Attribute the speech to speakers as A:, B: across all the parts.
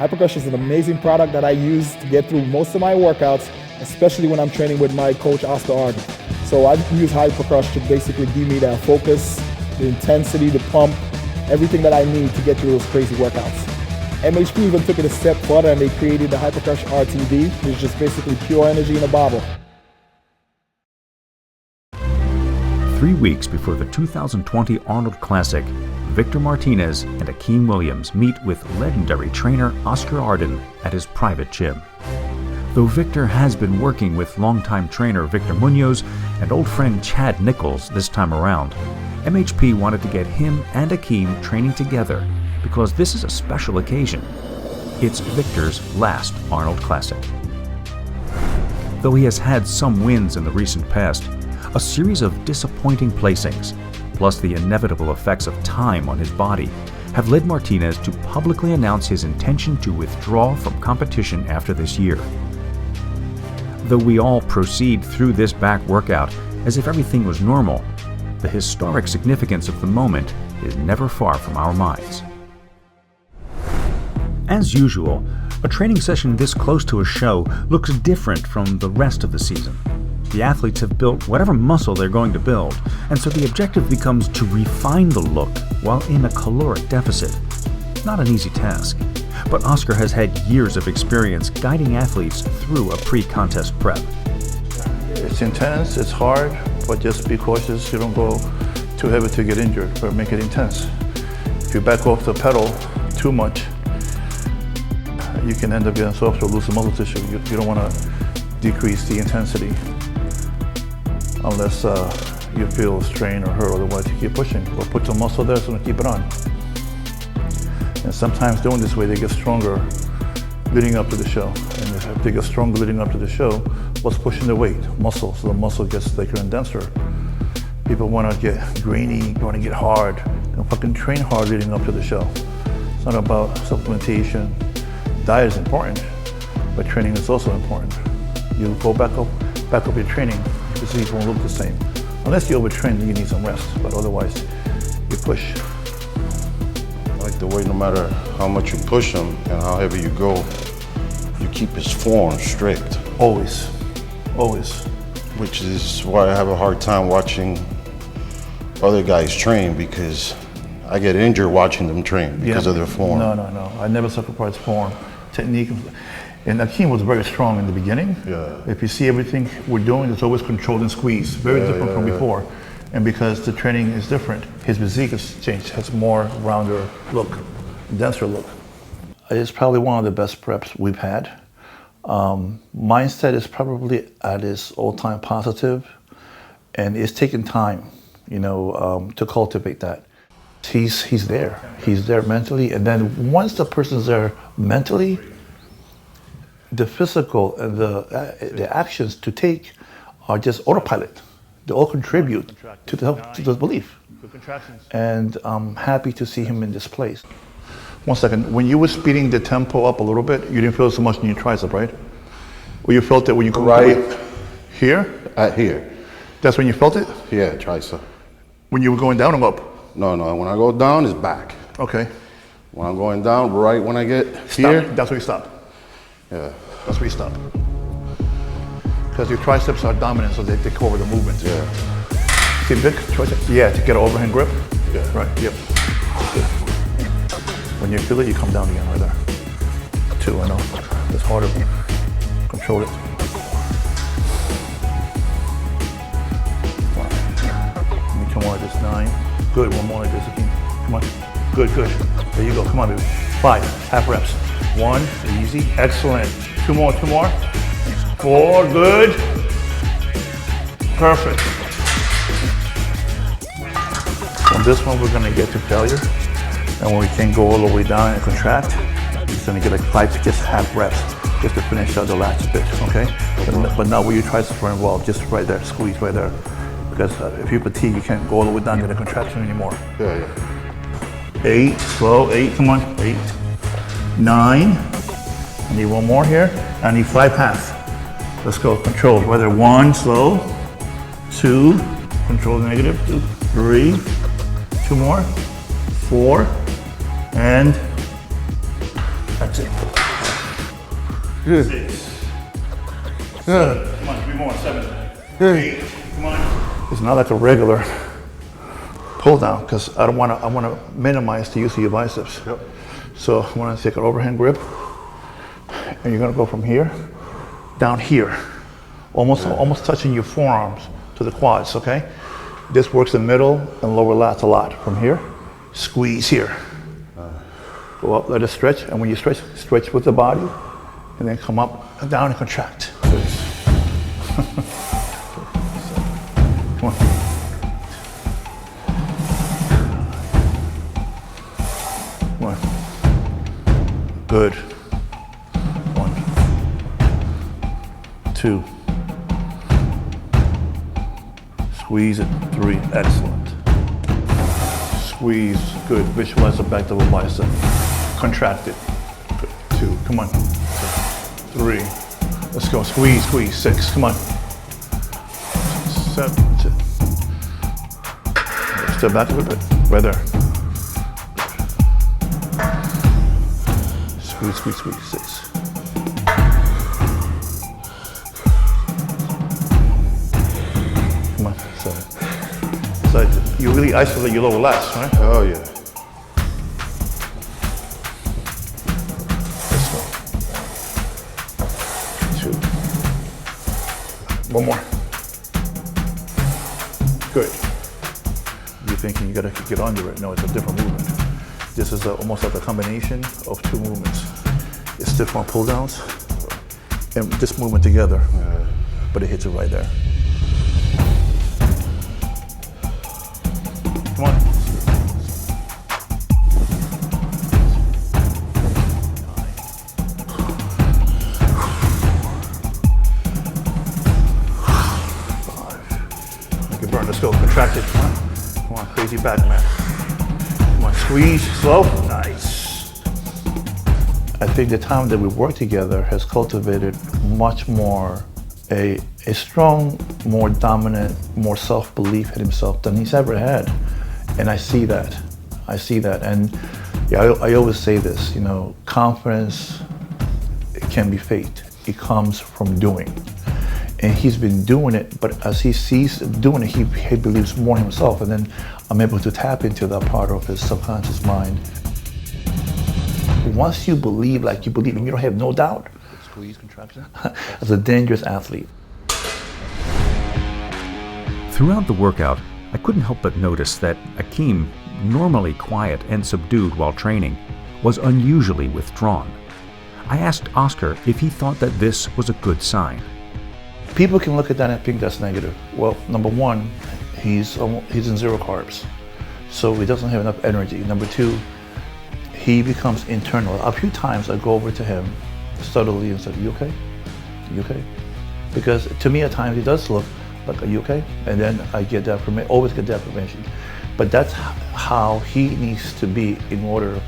A: Hypercrush is an amazing product that I use to get through most of my workouts, especially when I'm training with my coach, Oscar Arden. So I use Hypercrush to basically give me that focus, the intensity, the pump, everything that I need to get through those crazy workouts. MHP even took it a step further and they created the Hypercrush RTV, which is just basically pure energy in a bottle.
B: 3 weeks before the 2020 Arnold Classic, Victor Martinez and Akim Wiliams meet with legendary trainer Oscar Arden at his private gym. Though Victor has been working with longtime trainer Victor Munoz and old friend Chad Nichols this time around, MHP wanted to get him and Akim training together because this is a special occasion. It's Victor's last Arnold Classic. Though he has had some wins in the recent past, a series of disappointing placings, plus the inevitable effects of time on his body, have led Martinez to publicly announce his intention to withdraw from competition after this year. Though we all proceed through this back workout as if everything was normal, the historic significance of the moment is never far from our minds. As usual, a training session this close to a show looks different from the rest of the season. The athletes have built whatever muscle they're going to build, and so the objective becomes to refine the look while in a caloric deficit. Not an easy task, but Oscar has had years of experience guiding athletes through a pre-contest prep.
C: It's intense, it's hard, but just be cautious you don't go too heavy to get injured, but make it intense. If you back off the pedal too much, you can end up getting soft or losing muscle tissue. You don't want to decrease the intensity unless you feel strained or hurt, otherwise you keep pushing. Or put some muscle there so to keep it on. And sometimes doing this way they get stronger leading up to the show. And if they get stronger leading up to the show, what's pushing the weight? Muscle, so the muscle gets thicker and denser. People want to get grainy, want to get hard. Don't fucking train hard leading up to the show. It's not about supplementation. Diet is important, but training is also important. You go back up your training, your physique won't look the same. Unless you overtrain, you need some rest, but otherwise, you push.
D: I like the way no matter how much you push him and how heavy you go, you keep his form strict.
C: Always, always.
D: Which is why I have a hard time watching other guys train, because I get injured watching them train because of their form.
C: No. I never sacrifice form, technique. And Akim was very strong in the beginning.
D: Yeah.
C: If you see everything we're doing, it's always controlled and squeezed. Very different from before. And because the training is different, his physique has changed, has more rounder look, denser look. It's probably one of the best preps we've had. Mindset is probably at its all-time positive, and it's taken time, to cultivate that. He's there. He's there mentally, and then once the person's there mentally, the physical and the actions to take are just autopilot. They all contribute to the belief. And I'm happy to see him in this place. 1 second. When you were speeding the tempo up a little bit, you didn't feel so much in your tricep, right? Or you felt it when you go
D: right
C: here?
D: At here.
C: That's when you felt it?
D: Yeah, tricep.
C: When you were going down or up?
D: No. When I go down, it's back.
C: Okay.
D: When I'm going down, right when I get here.
C: That's where you stop.
D: Yeah.
C: That's where you stop. Because your triceps are dominant, so they take over the movement.
D: Yeah.
C: See big triceps? Yeah, to get an overhand grip.
D: Yeah.
C: Right, yep. When you feel it, you come down again right there. 2, I know. It's harder. Control it. 1. 2 more like this, 9. Good, 1 more like this, Akim. Come on. Good. There you go, come on, baby. 5, half reps. 1, easy, excellent. 2 more. 4, good. Perfect. On this one, we're gonna get to failure. And when we can go all the way down and contract, we're just gonna get like 5 to just half reps, just to finish out the last bit, okay? But now when you try to run well, just right there, squeeze right there. Because if you fatigue, you can't go all the way down and get a contraction anymore.
D: Yeah.
C: 8, slow, 8, come on, 8. 9, I need 1 more here. I need 5 half. Let's go, control, whether 1, slow, 2, control negative, 2, 3, 2 more, 4, and that's it. Good. 6. Good. Come on, 3 more. 7. 8. Come on. It's not like a regular pull down because I want to minimize the use of your biceps.
D: Yep.
C: So I want to take an overhand grip, and you're going to go from here down here, almost touching your forearms to the quads. Okay. This works the middle and lower lats a lot. From here, squeeze here. Go up, let it stretch, and when you stretch with the body, and then come up and down and contract. Come on. Come on. Good. 1, 2. Squeeze it. 3. Excellent. Squeeze. Good. Visualize the back double bicep. Contract it. Good. 2. Come on. 3. Let's go. Squeeze, squeeze. 6. Come on. 7. Step back a little bit. Right there. Squeeze, squeeze, squeeze. 6. Come on. 7. So you really isolate your lower lats, right?
D: Oh yeah.
C: Let's go. 2. One more. Good. You're thinking you gotta get under it. No, it's a different movement. This is almost like a combination of 2 movements. It's stiff arm pull downs and this movement together, but it hits it right there. Come on. 5. Make it burn. Let's go. Contract it. Come on. Come on. Crazy back, man. Come on. Squeeze. Slow. Nice. I think the time that we work together has cultivated much more a strong, more dominant, more self-belief in himself than he's ever had. And I see that. And yeah, I always say this, confidence, it can be faked. It comes from doing. And he's been doing it, but as he sees doing it, he believes more in himself. And then I'm able to tap into that part of his subconscious mind. Once you believe like you believe and you don't have no doubt, squeeze, contraction, as a dangerous athlete.
B: Throughout the workout, I couldn't help but notice that Akim, normally quiet and subdued while training, was unusually withdrawn. I asked Oscar if he thought that this was a good sign.
C: People can look at that and think that's negative. Well, number 1, he's in 0 carbs, so he doesn't have enough energy. Number 2, he becomes internal. A few times I go over to him subtly and say, "You okay? You okay?" Because to me at times he does look like, "Are you okay?" And then I get that always get that permission. But that's how he needs to be in order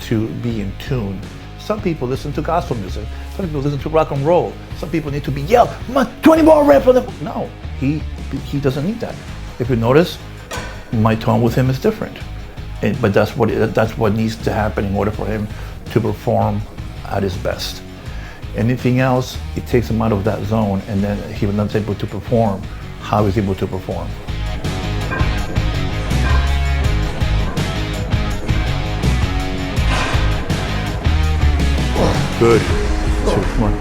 C: to be in tune. Some people listen to gospel music. Some people listen to rock and roll. Some people need to be yelled, "Come on, 20 more reps." No, he doesn't need that. If you notice, my tone with him is different. But that's what needs to happen in order for him to perform at his best. Anything else, it takes him out of that zone, and then he will not be able to perform how he's able to perform. Good. 2, come on.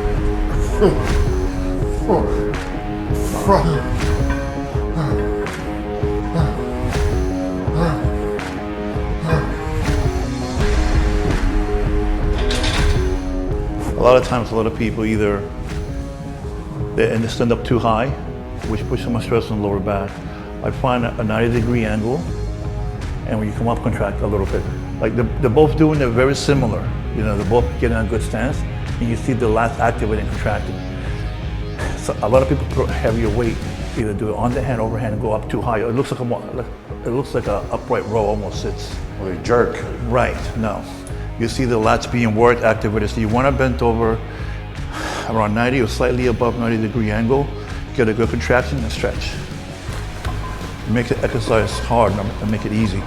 C: A lot of times, a lot of people either they stand up too high, which puts so much stress on the lower back. I find a 90-degree angle, and when you come up, contract a little bit. Like they're both doing it very similar. They're both getting a good stance, and you see the lats activating and contracting. So a lot of people put heavier weight, either do it on the hand, overhand, and go up too high. It looks like a upright row almost sits.
D: Or a jerk.
C: Right. No. You see the lats being worked, activated. So you want to bend over around 90 or slightly above 90-degree angle, get a good contraction and stretch. Make the exercise hard and make it easy.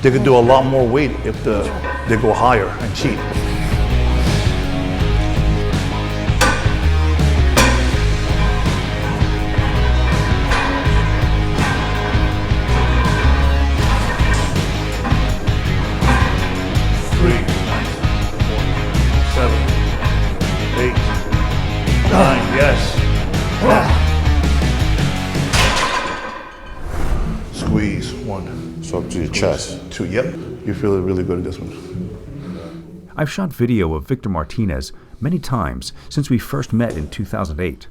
C: They could do a lot more weight if they go higher and cheat. Yes. Squeeze. 1.
D: So up to your chest.
C: 2. Yep. You feel really good at this one.
B: I've shot video of Victor Martinez many times since we first met in 2008,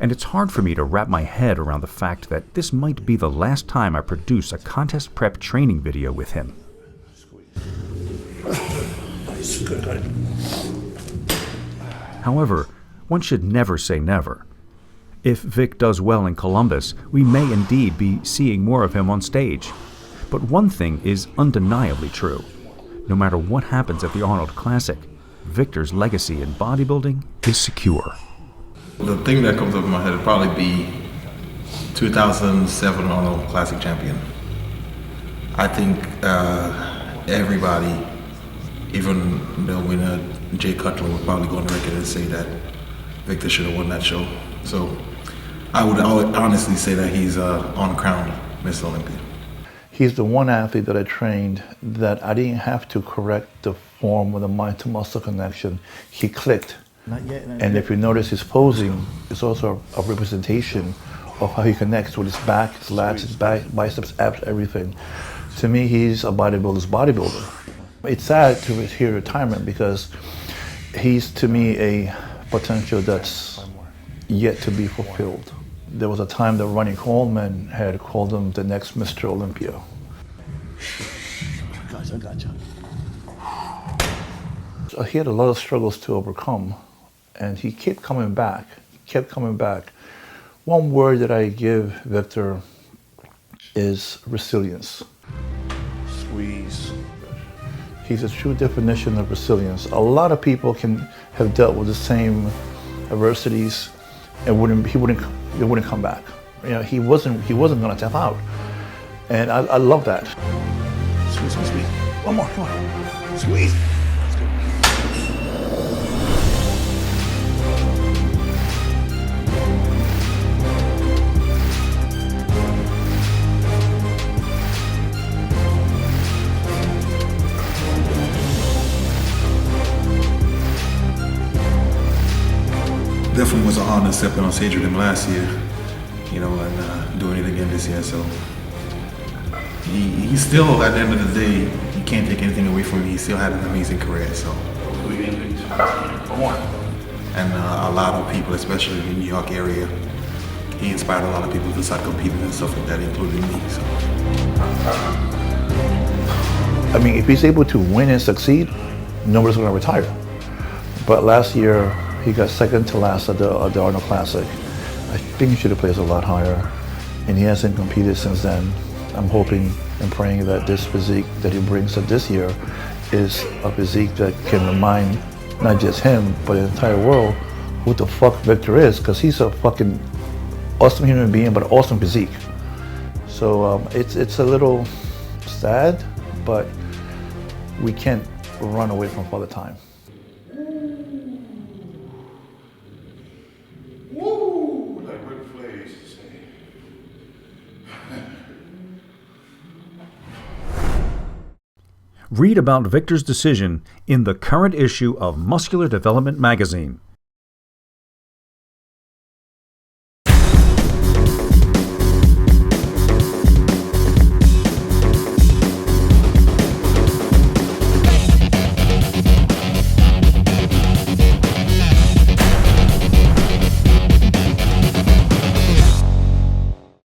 B: and it's hard for me to wrap my head around the fact that this might be the last time I produce a contest prep training video with him.
C: Nice. Good.
B: However, one should never say never. If Vic does well in Columbus, we may indeed be seeing more of him on stage. But one thing is undeniably true. No matter what happens at the Arnold Classic, Victor's legacy in bodybuilding is secure.
E: The thing that comes up in my head would probably be 2007 Arnold Classic champion. I think everybody, even the winner, Jay Cutler, would probably go on the record and say that Victor should have won that show. So I would honestly say that he's on-crowned Mr. Olympia.
C: He's the one athlete that I trained that I didn't have to correct the form or the mind-to-muscle connection. He clicked. And if you notice his posing, it's also a representation of how he connects with his back, his lats, his back, biceps, abs, everything. To me, he's a bodybuilder's bodybuilder. It's sad to hear retirement because he's, to me, a potential that's yet to be fulfilled. There was a time that Ronnie Coleman had called him the next Mr. Olympia. Guys, I got you. So he had a lot of struggles to overcome, and he kept coming back, One word that I give Victor is resilience. Squeeze. He's a true definition of resilience. A lot of people can have dealt with the same adversities and they wouldn't come back. You know, he wasn't gonna tap out. And I love that. Squeeze. One more, come on. Squeeze.
E: Definitely was an honor stepping on stage with him last year, you know, and doing it again this year. So he still, at the end of the day, you can't take anything away from him. He still had an amazing career. So, and a lot of people, especially in the New York area, he inspired a lot of people to start competing and stuff like that, including me. So.
C: I mean, if he's able to win and succeed, nobody's going to retire. But last year, he got second to last at the Arnold Classic. I think he should have placed a lot higher, and he hasn't competed since then. I'm hoping and praying that this physique that he brings to this year is a physique that can remind not just him, but the entire world who the fuck Victor is, because he's a fucking awesome human being, but awesome physique. So it's a little sad, but we can't run away from Father Time.
B: Read about Victor's decision in the current issue of Muscular Development magazine.